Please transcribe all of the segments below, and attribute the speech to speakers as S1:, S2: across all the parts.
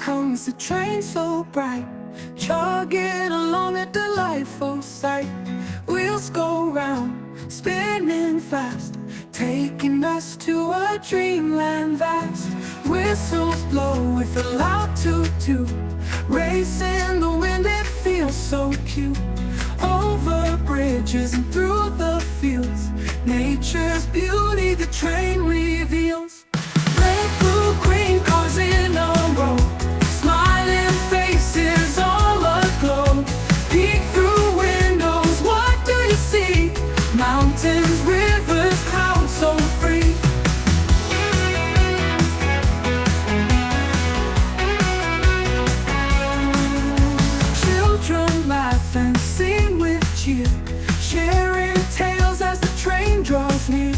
S1: comes the train so bright, chugging along a delightful sight. Wheels go round, spinning fast, taking us to a dreamland vast. Whistles blow with a loud toot-toot, racing the wind, it feels so cute. Over bridges and through the fields, nature's beauty the train reveals. Red, blue, green cars in a row, smiling faces all aglow. Peek through windows, what do you see? Mountains, rivers, clouds so free. Children laugh and sing with cheer, sharing tales as the train draws near.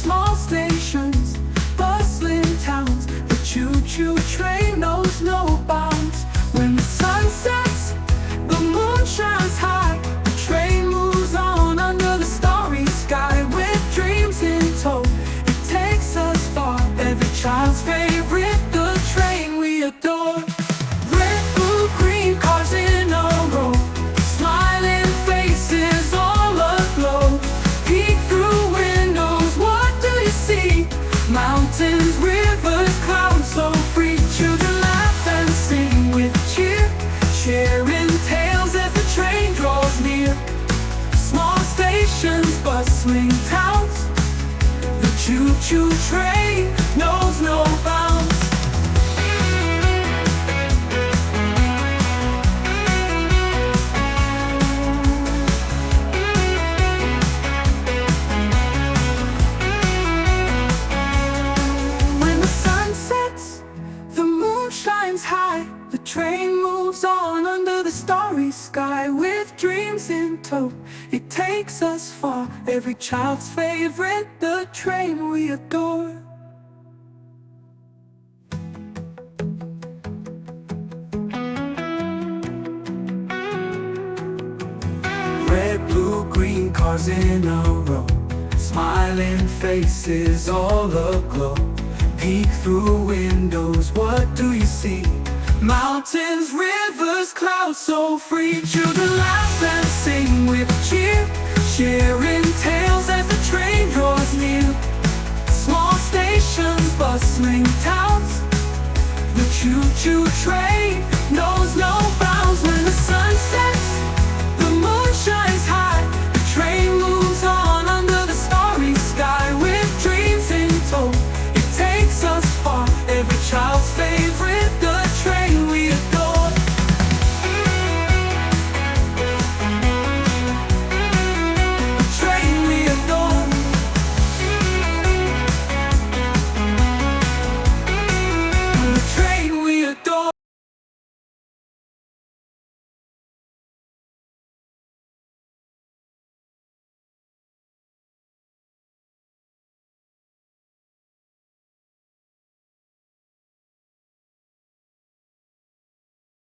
S1: Small stations, bustling towns, the choo-choo train knows no bounds. When the sun sets, the moon shines high, the train moves on under the starry sky. With dreams in tow, it takes us far, every child's favorite, the train we adore. Red, blue, green cars in a row, smiling faces all aglow. Peek through windows, what do you see? Mountains, rivers, clouds so free. Children laugh and sing with cheer, sharing tales as the train draws near. Small stations, bustling towns, the choo-choo train knows no bounds. When the sun sets, the moon shines high, the train moves on under the starry sky. With dreams in tow, it takes us far, every child's favorite, the train we adore. Red, blue, green cars in a row, smiling faces all aglow. Peek through windows, what do you see? Mountains, rivers, clouds so free. Children laugh and sing with cheer, sharing tales as the train draws near. Small stations, bustling towns, the choo-choo train